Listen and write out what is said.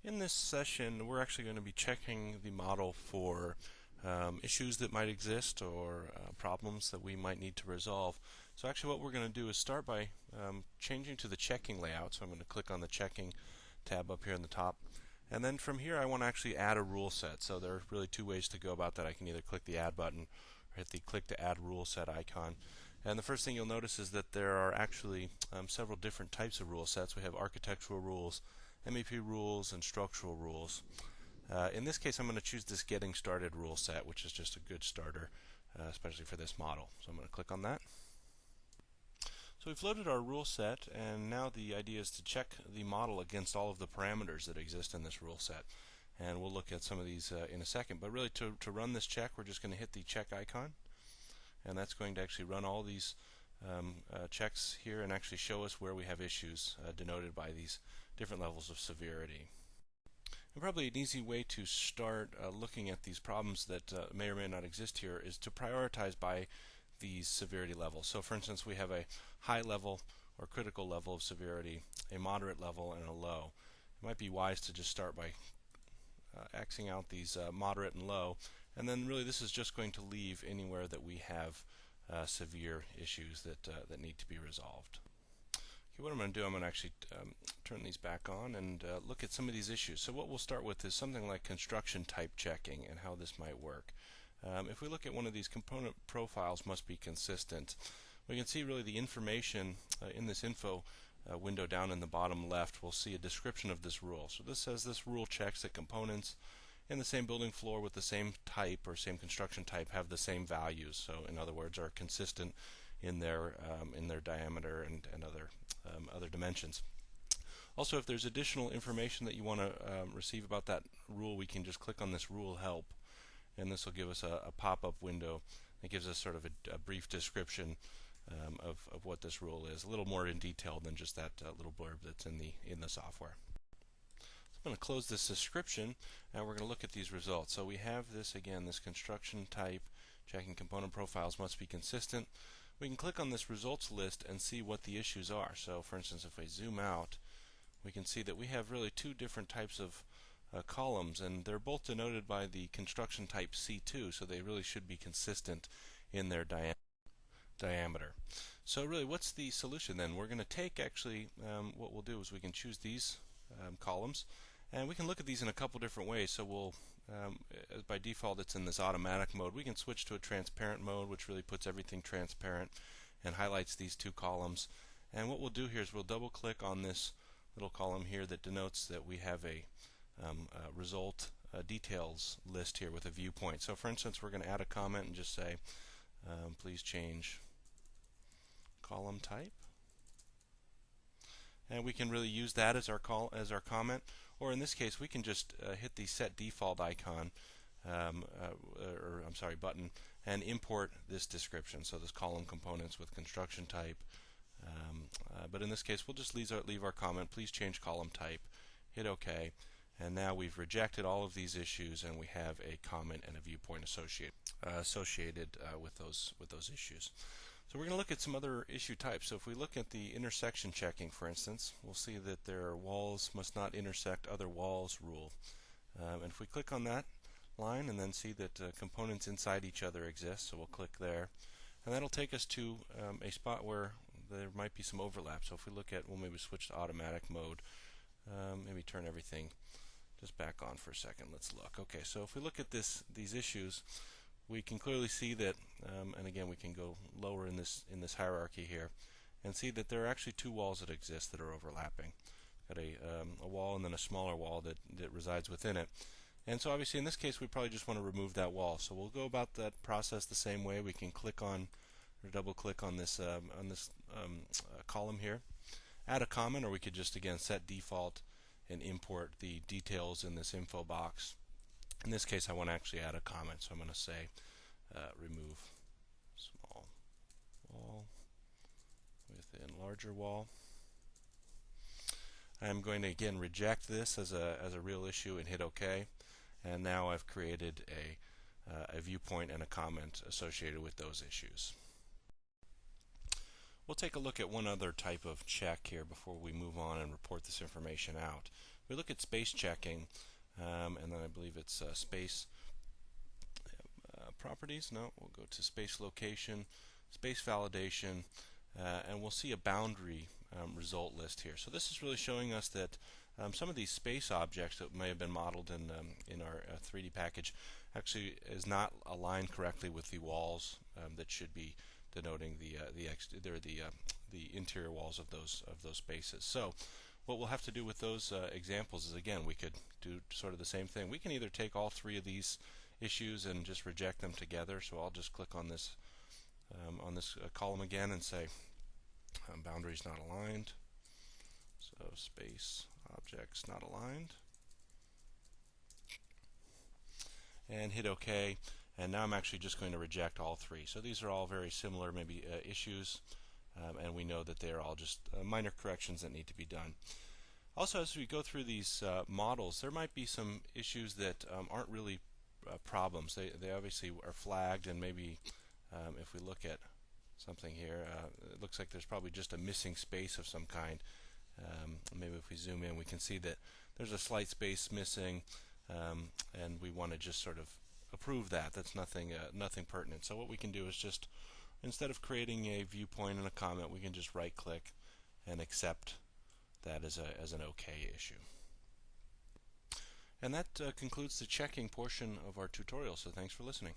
In this session, we're actually going to be checking the model for issues that might exist or problems that we might need to resolve. So actually what we're going to do is start by changing to the checking layout. So I'm going to click on the checking tab up here in the top. And then from here I want to actually add a rule set. So there are really two ways to go about that. I can either click the add button or hit the click to add rule set icon. And the first thing you'll notice is that there are actually several different types of rule sets. We have architectural rules, MEP rules, and structural rules. In this case, I'm going to choose this Getting Started rule set, which is just a good starter, especially for this model. So I'm going to click on that. So we've loaded our rule set, and now the idea is to check the model against all of the parameters that exist in this rule set. And we'll look at some of these in a second. But really, to run this check, we're just going to hit the check icon, and that's going to actually run all these checks here and actually show us where we have issues denoted by these different levels of severity. And probably an easy way to start looking at these problems that may or may not exist here is to prioritize by these severity levels. So for instance, we have a high level or critical level of severity, a moderate level, and a low. It might be wise to just start by Xing out these moderate and low, and then really this is just going to leave anywhere that we have severe issues that need to be resolved. Okay, what I'm going to do, I'm going to actually turn these back on and look at some of these issues. So what we'll start with is something like construction type checking and how this might work. If we look at one of these, component profiles must be consistent. We can see really the information in this info window down in the bottom left. We'll see a description of this rule. So this says this rule checks that components in the same building floor with the same type or same construction type have the same values. So in other words, are consistent in their diameter and other dimensions. Also, if there's additional information that you want to receive about that rule, we can just click on this rule help, and this will give us a pop-up window that gives us sort of a brief description of what this rule is, a little more in detail than just that little blurb that's in the software. So I'm going to close this description, and we're going to look at these results. So we have this again, this construction type checking component profiles must be consistent. We can click on this results list and see what the issues are. So for instance, if I zoom out, we can see that we have really two different types of columns, and they're both denoted by the construction type C2, so they really should be consistent in their diameter. So really, what's the solution then? We're going to take actually what we'll do is we can choose these columns, and we can look at these in a couple different ways. So we'll by default it's in this automatic mode. We can switch to a transparent mode, which really puts everything transparent and highlights these two columns. And what we'll do here is we'll double click on this little column here that denotes that we have a result details list here with a viewpoint. So for instance, we're going to add a comment and just say please change column type, and we can really use that as our comment, or in this case we can just hit the set default icon button and import this description, so this column components with construction type, but in this case we'll just leave our comment, please change column type, hit OK, and now we've rejected all of these issues and we have a comment and a viewpoint associated with those issues. So we're going to look at some other issue types. So if we look at the intersection checking, for instance, we'll see that their walls must not intersect other walls rule. And if we click on that line and then see that components inside each other exist, so we'll click there, and that'll take us to a spot where there might be some overlap. So if we look at, we'll maybe switch to automatic mode, maybe turn everything just back on for a second. Let's look. Okay, so if we look at these issues, we can clearly see that, and again we can go lower in this hierarchy here, and see that there are actually two walls that exist that are overlapping. Got a wall and then a smaller wall that resides within it. And so obviously in this case we probably just want to remove that wall. So we'll go about that process the same way. We can click on or double click on this column here, add a comment, or we could just again set default and import the details in this info box. In this case I want to actually add a comment, so I'm going to say remove small wall within larger wall. I'm going to again reject this as a real issue and hit OK, and now I've created a viewpoint and a comment associated with those issues. We'll take a look at one other type of check here before we move on and report this information out. we look at space checking, and then I believe it's space properties. No, we'll go to space location, space validation, and we'll see a boundary result list here. So this is really showing us that some of these space objects that may have been modeled in our 3D package actually is not aligned correctly with the walls that should be denoting the interior walls of those spaces. So what we'll have to do with those examples is, again, we could do sort of the same thing. We can either take all three of these issues and just reject them together. So I'll just click on this column again and say boundaries not aligned. So space objects not aligned, and hit OK. And now I'm actually just going to reject all three. So these are all very similar, maybe issues, and we know that they're all just minor corrections that need to be done. Also, as we go through these models, there might be some issues that aren't really problems. They obviously are flagged, and maybe if we look at something here, it looks like there's probably just a missing space of some kind. Maybe if we zoom in, we can see that there's a slight space missing, and we want to just sort of approve that. That's nothing pertinent. So what we can do is just, instead of creating a viewpoint and a comment, we can just right-click and accept that as an OK issue. And that concludes the checking portion of our tutorial, so thanks for listening.